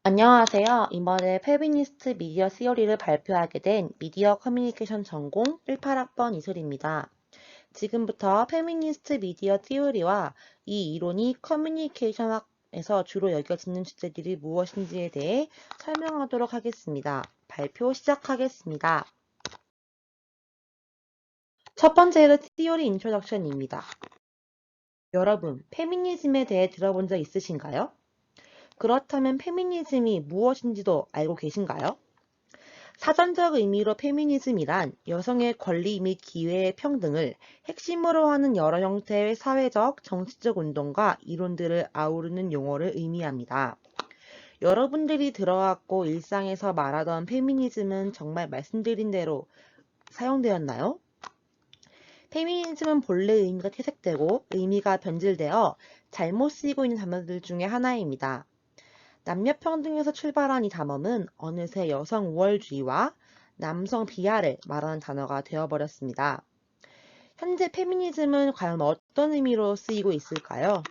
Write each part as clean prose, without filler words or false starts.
안녕하세요. 이번에 페미니스트 미디어 시어리를 발표하게 된 미디어 커뮤니케이션 전공 18학번 이슬입니다. 지금부터 페미니스트 미디어 티오리와 이 이론이 커뮤니케이션 학에서 주로 여겨지는 주제들이 무엇인지에 대해 설명하도록 하겠습니다. 발표 시작하겠습니다. 첫 번째로 티오리 인트로덕션입니다. 여러분, 페미니즘에 대해 들어본 적 있으신가요? 그렇다면 페미니즘이 무엇인지도 알고 계신가요? 사전적 의미로 페미니즘이란 여성의 권리 및 기회의 평등을 핵심으로 하는 여러 형태의 사회적, 정치적 운동과 이론들을 아우르는 용어를 의미합니다. 여러분들이 들어왔고 일상에서 말하던 페미니즘은 정말 말씀드린 대로 사용되었나요? 페미니즘은 본래 의미가 퇴색되고 의미가 변질되어 잘못 쓰이고 있는 단어들 중에 하나입니다. 남녀평등에서 출발한 이 단어는 어느새 여성 우월주의와 남성 비하를 말하는 단어가 되어버렸습니다. 현재 페미니즘은 과연 어떤 의미로 쓰이고 있을까요?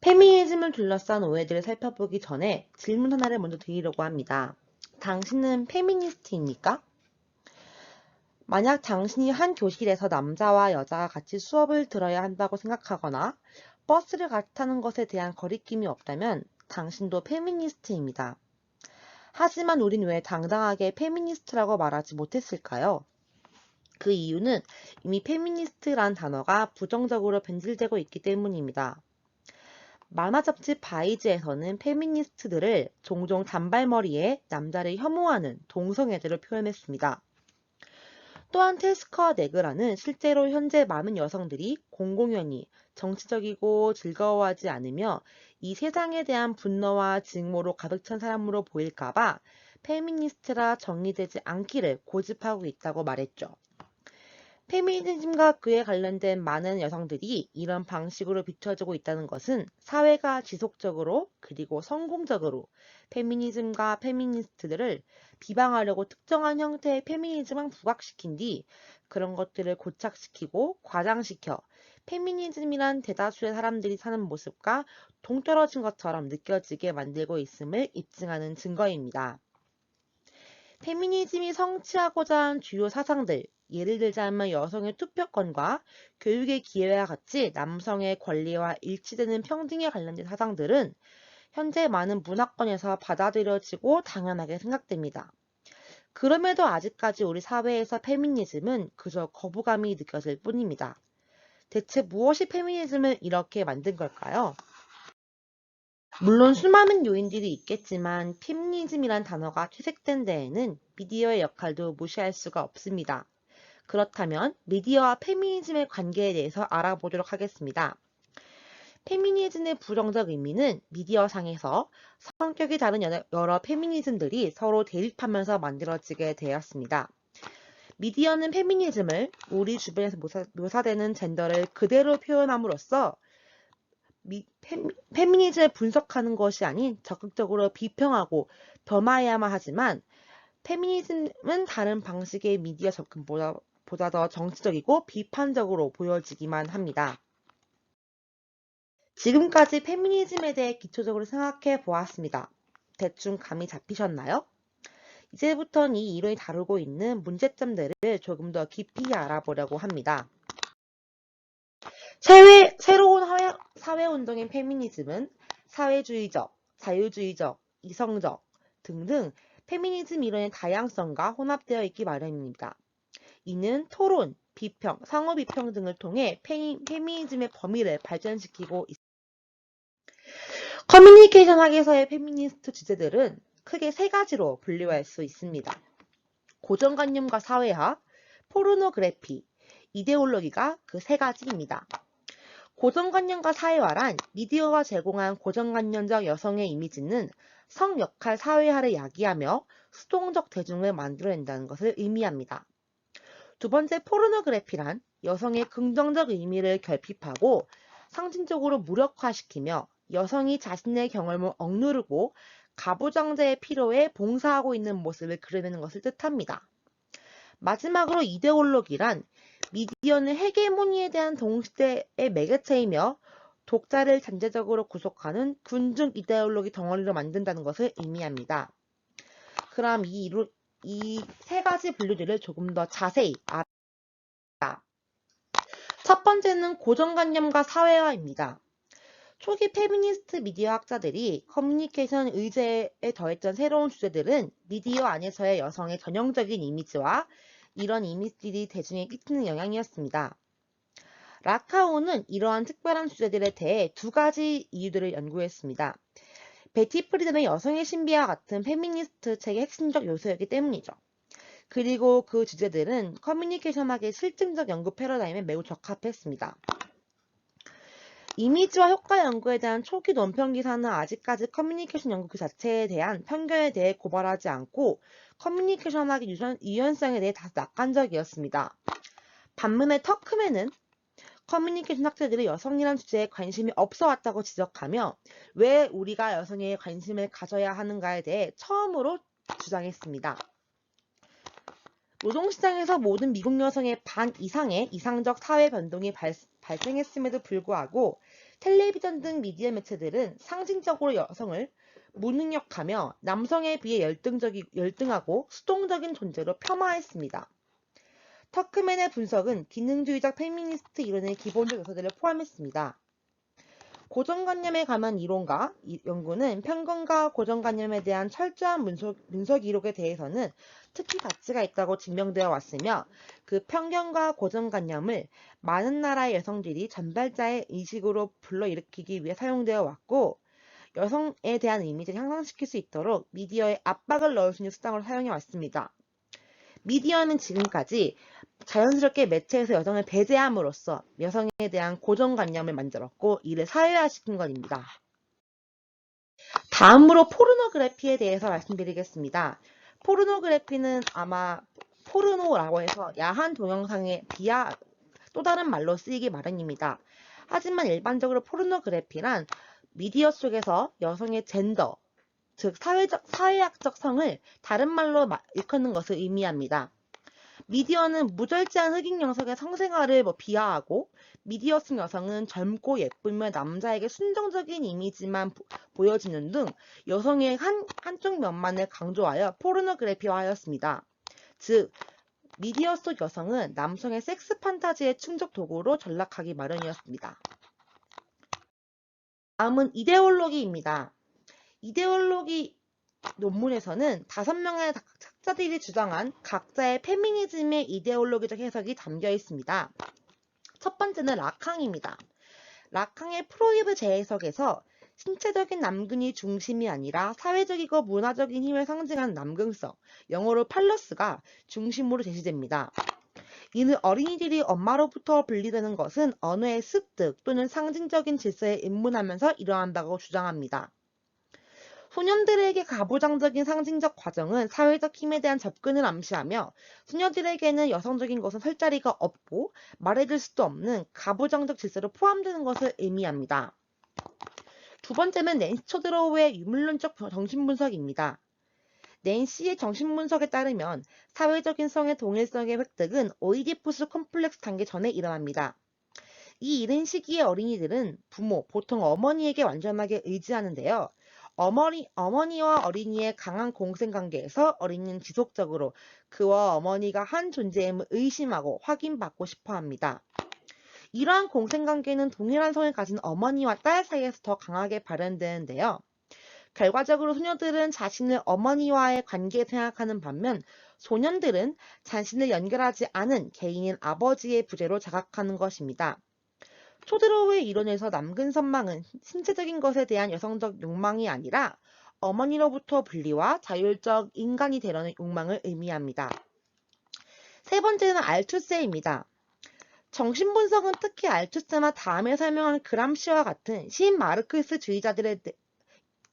페미니즘을 둘러싼 오해들을 살펴보기 전에 질문 하나를 먼저 드리려고 합니다. 당신은 페미니스트입니까? 만약 당신이 한 교실에서 남자와 여자가 같이 수업을 들어야 한다고 생각하거나 버스를 같이 타는 것에 대한 거리낌이 없다면 당신도 페미니스트입니다. 하지만 우린 왜 당당하게 페미니스트라고 말하지 못했을까요? 그 이유는 이미 페미니스트란 단어가 부정적으로 변질되고 있기 때문입니다. 만화 잡지 바이즈에서는 페미니스트들을 종종 단발머리에 남자를 혐오하는 동성애들을 표현했습니다. 또한 테스커와 네그라는 실제로 현재 많은 여성들이 공공연히 정치적이고 즐거워하지 않으며 이 세상에 대한 분노와 증오로 가득 찬 사람으로 보일까봐 페미니스트라 정의되지 않기를 고집하고 있다고 말했죠. 페미니즘과 그에 관련된 많은 여성들이 이런 방식으로 비춰지고 있다는 것은 사회가 지속적으로 그리고 성공적으로 페미니즘과 페미니스트들을 비방하려고 특정한 형태의 페미니즘을 부각시킨 뒤 그런 것들을 고착시키고 과장시켜 페미니즘이란 대다수의 사람들이 사는 모습과 동떨어진 것처럼 느껴지게 만들고 있음을 입증하는 증거입니다. 페미니즘이 성취하고자 한 주요 사상들, 예를 들자면 여성의 투표권과 교육의 기회와 같이 남성의 권리와 일치되는 평등에 관련된 사상들은 현재 많은 문화권에서 받아들여지고 당연하게 생각됩니다. 그럼에도 아직까지 우리 사회에서 페미니즘은 그저 거부감이 느껴질 뿐입니다. 대체 무엇이 페미니즘을 이렇게 만든 걸까요? 물론 수많은 요인들이 있겠지만 페미니즘이란 단어가 퇴색된 데에는 미디어의 역할도 무시할 수가 없습니다. 그렇다면 미디어와 페미니즘의 관계에 대해서 알아보도록 하겠습니다. 페미니즘의 부정적 의미는 미디어상에서 성격이 다른 여러 페미니즘들이 서로 대립하면서 만들어지게 되었습니다. 미디어는 페미니즘을 우리 주변에서 묘사되는 젠더를 그대로 표현함으로써 페미니즘을 분석하는 것이 아닌 적극적으로 비평하고 폄하해야만 하지만 페미니즘은 다른 방식의 미디어 접근보다 더 정치적이고 비판적으로 보여지기만 합니다. 지금까지 페미니즘에 대해 기초적으로 생각해 보았습니다. 대충 감이 잡히셨나요? 이제부터는 이 이론이 다루고 있는 문제점들을 조금 더 깊이 알아보려고 합니다. 새로운 사회운동인 페미니즘은 사회주의적, 자유주의적, 이성적 등등 페미니즘 이론의 다양성과 혼합되어 있기 마련입니다. 이는 토론, 비평, 상호비평 등을 통해 페미니즘의 범위를 발전시키고 있습니다. 커뮤니케이션 학에서의 페미니스트 주제들은 크게 세 가지로 분류할 수 있습니다. 고정관념과 사회화, 포르노그래피, 이데올로기가 그 세 가지입니다. 고정관념과 사회화란 미디어가 제공한 고정관념적 여성의 이미지는 성역할 사회화를 야기하며 수동적 대중을 만들어낸다는 것을 의미합니다. 두 번째 포르노그래피란 여성의 긍정적 의미를 결핍하고 상징적으로 무력화시키며 여성이 자신의 경험을 억누르고 가부장제의 필요에 봉사하고 있는 모습을 그려내는 것을 뜻합니다. 마지막으로 이데올로기란 미디어는 헤게모니에 대한 동시대의 매개체이며 독자를 잠재적으로 구속하는 군중 이데올로기 덩어리로 만든다는 것을 의미합니다. 그럼 이 세 가지 분류들을 조금 더 자세히 알아봅니다. 첫 번째는 고정관념과 사회화입니다. 초기 페미니스트 미디어 학자들이 커뮤니케이션 의제에 더했던 새로운 주제들은 미디어 안에서의 여성의 전형적인 이미지와 이런 이미지들이 대중에 끼치는 영향이었습니다. 라카오는 이러한 특별한 주제들에 대해 두 가지 이유들을 연구했습니다. 베티 프리든의 여성의 신비와 같은 페미니스트 책의 핵심적 요소였기 때문이죠. 그리고 그 주제들은 커뮤니케이션학의 실증적 연구 패러다임에 매우 적합했습니다. 이미지와 효과 연구에 대한 초기 논평 기사는 아직까지 커뮤니케이션 연구 그 자체에 대한 편견에 대해 고발하지 않고 커뮤니케이션학의 유연성에 대해 다소 낙관적이었습니다. 반면에 터크맨은 커뮤니케이션 학자들이 여성이란 주제에 관심이 없어 왔다고 지적하며 왜 우리가 여성에 관심을 가져야 하는가에 대해 처음으로 주장했습니다. 노동시장에서 모든 미국 여성의 반 이상의 이상적 사회 변동이 발생했음에도 불구하고 텔레비전 등 미디어 매체들은 상징적으로 여성을 무능력하며 남성에 비해 열등하고 수동적인 존재로 폄하했습니다. 터크맨의 분석은 기능주의적 페미니스트 이론의 기본적 요소들을 포함했습니다. 고정관념에 관한 이론과 연구는 편견과 고정관념에 대한 철저한 분석 이력에 대해서는 특히 가치가 있다고 증명되어 왔으며 그 편견과 고정관념을 많은 나라의 여성들이 전달자의 의식으로 불러일으키기 위해 사용되어 왔고 여성에 대한 이미지를 향상시킬 수 있도록 미디어에 압박을 넣을 수 있는 수단으로 사용해 왔습니다. 미디어는 지금까지 자연스럽게 매체에서 여성을 배제함으로써 여성에 대한 고정관념을 만들었고 이를 사회화시킨 것입니다. 다음으로 포르노그래피에 대해서 말씀드리겠습니다. 포르노그래피는 아마 포르노라고 해서 야한 동영상의 또 다른 말로 쓰이기 마련입니다. 하지만 일반적으로 포르노그래피란 미디어 속에서 여성의 젠더, 즉 사회학적 성을 다른 말로 일컫는 것을 의미합니다. 미디어는 무절제한 흑인 여성의 성생활을 비하하고 미디어 속 여성은 젊고 예쁘며 남자에게 순정적인 이미지만 보여지는 등 여성의 한쪽 면만을 강조하여 포르노그래피화하였습니다. 즉 미디어 속 여성은 남성의 섹스 판타지의 충족 도구로 전락하기 마련이었습니다. 다음은 이데올로기입니다. 이데올로기 논문에서는 5명의 학자들이 주장한 각자의 페미니즘의 이데올로기적 해석이 담겨 있습니다. 첫 번째는 라캉입니다. 라캉의 프로이브 재해석에서 신체적인 남근이 중심이 아니라 사회적이고 문화적인 힘을 상징하는 남근성, 영어로 팔러스가 중심으로 제시됩니다. 이는 어린이들이 엄마로부터 분리되는 것은 언어의 습득 또는 상징적인 질서에 입문하면서 일어난다고 주장합니다. 소년들에게 가부장적인 상징적 과정은 사회적 힘에 대한 접근을 암시하며 소녀들에게는 여성적인 것은 설 자리가 없고 말해줄 수도 없는 가부장적 질서로 포함되는 것을 의미합니다. 두 번째는 낸시 초드로우의 유물론적 정신분석입니다. 낸시의 정신분석에 따르면 사회적인 성의 동일성의 획득은 오이디푸스 컴플렉스 단계 전에 일어납니다. 이 이른 시기의 어린이들은 부모, 보통 어머니에게 완전하게 의지하는데요. 어머니와 어린이의 강한 공생관계에서 어린이는 지속적으로 그와 어머니가 한 존재임을 의심하고 확인받고 싶어합니다. 이러한 공생관계는 동일한 성을 가진 어머니와 딸 사이에서 더 강하게 발현되는데요. 결과적으로 소녀들은 자신을 어머니와의 관계에 생각하는 반면 소년들은 자신을 연결하지 않은 개인인 아버지의 부재로 자각하는 것입니다. 초드로우의 이론에서 남근 선망은 신체적인 것에 대한 여성적 욕망이 아니라 어머니로부터 분리와 자율적 인간이 되려는 욕망을 의미합니다. 세 번째는 알투세입니다. 정신분석은 특히 알투세나 다음에 설명한 그람시와 같은 신마르크스주의자들에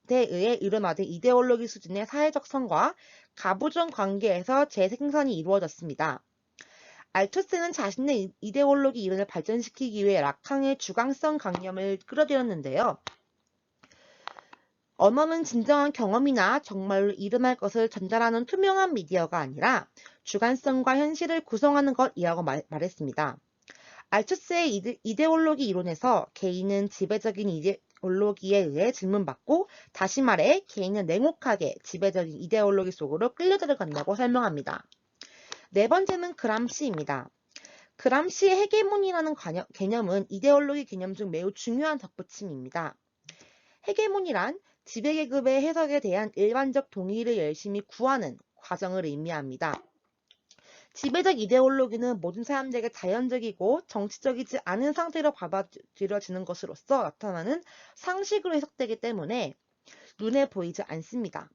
의해 일어나던 이데올로기 수준의 사회적 성과 가부적 관계에서 재생산이 이루어졌습니다. 알투스는 자신의 이데올로기 이론을 발전시키기 위해 라캉의 주관성 관념을 끌어들였는데요. 언어는 진정한 경험이나 정말로 일어날 것을 전달하는 투명한 미디어가 아니라 주관성과 현실을 구성하는 것이라고 말했습니다. 알투스의 이데올로기 이론에서 개인은 지배적인 이데올로기에 의해 질문받고, 다시 말해 개인은 냉혹하게 지배적인 이데올로기 속으로 끌려들어간다고 설명합니다. 네 번째는 그람시입니다. 그람시의 헤게모니라는 개념은 이데올로기 개념 중 매우 중요한 덧붙임입니다. 헤게모니란 지배계급의 해석에 대한 일반적 동의를 열심히 구하는 과정을 의미합니다. 지배적 이데올로기는 모든 사람들에게 자연적이고 정치적이지 않은 상태로 받아들여지는 것으로서 나타나는 상식으로 해석되기 때문에 눈에 보이지 않습니다.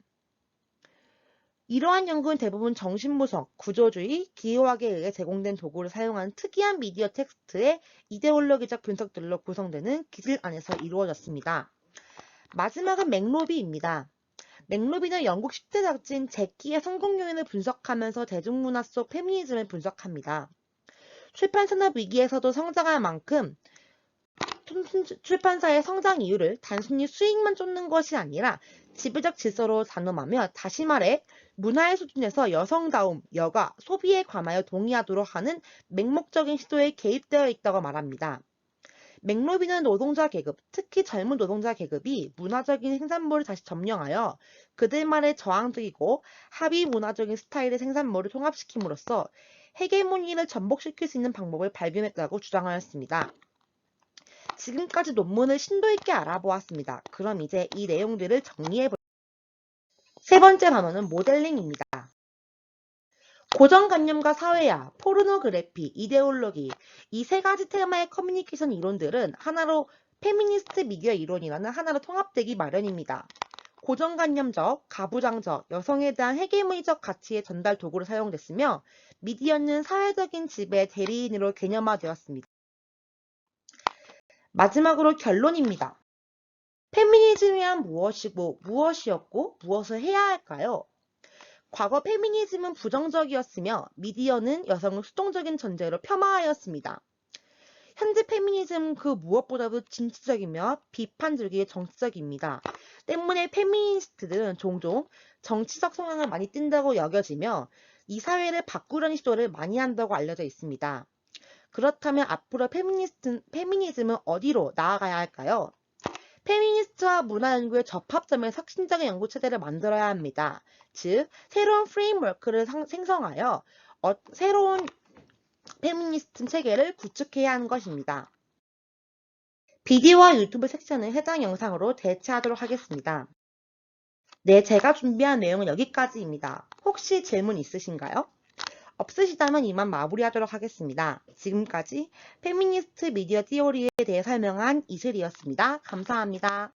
이러한 연구는 대부분 정신분석, 구조주의, 기호학에 의해 제공된 도구를 사용하는 특이한 미디어 텍스트의 이데올로기적 분석들로 구성되는 기술 안에서 이루어졌습니다. 마지막은 맥로비입니다. 맥로비는 영국 10대 잡지인 제키의 성공 요인을 분석하면서 대중문화 속 페미니즘을 분석합니다. 출판산업 위기에서도 성장할 만큼 출판사의 성장 이유를 단순히 수익만 쫓는 것이 아니라 지배적 질서로 단언하며, 다시 말해 문화의 수준에서 여성다움, 여가, 소비에 관하여 동의하도록 하는 맹목적인 시도에 개입되어 있다고 말합니다. 맥로비는 노동자 계급, 특히 젊은 노동자 계급이 문화적인 생산물을 다시 점령하여 그들만의 저항적이고 합의 문화적인 스타일의 생산물을 통합시킴으로써 헤게모니를 전복시킬 수 있는 방법을 발견했다고 주장하였습니다. 지금까지 논문을 심도 있게 알아보았습니다. 그럼 이제 이 내용들을 정리해볼게요. 세 번째 단어는 모델링입니다. 고정관념과 사회화, 포르노그래피, 이데올로기, 이 세 가지 테마의 커뮤니케이션 이론들은 하나로 페미니스트 미디어 이론이라는 하나로 통합되기 마련입니다. 고정관념적, 가부장적, 여성에 대한 헤게모니적 가치의 전달 도구로 사용됐으며, 미디어는 사회적인 지배의 대리인으로 개념화되었습니다. 마지막으로 결론입니다. 페미니즘이란 무엇이고 무엇이었고 무엇을 해야 할까요? 과거 페미니즘은 부정적이었으며 미디어는 여성을 수동적인 존재로 폄하하였습니다. 현재 페미니즘은 그 무엇보다도 진취적이며 비판적이고 정치적입니다. 때문에 페미니스트들은 종종 정치적 성향을 많이 띈다고 여겨지며 이 사회를 바꾸려는 시도를 많이 한다고 알려져 있습니다. 그렇다면 앞으로 페미니즘은 어디로 나아가야 할까요? 페미니스트와 문화연구의 접합점의 혁신적인 연구체제를 만들어야 합니다. 즉, 새로운 프레임워크를 생성하여 새로운 페미니스트 체계를 구축해야 하는 것입니다. 비디오와 유튜브 섹션은 해당 영상으로 대체하도록 하겠습니다. 네, 제가 준비한 내용은 여기까지입니다. 혹시 질문 있으신가요? 없으시다면 이만 마무리하도록 하겠습니다. 지금까지 페미니스트 미디어 티오리에 대해 설명한 이슬이었습니다. 감사합니다.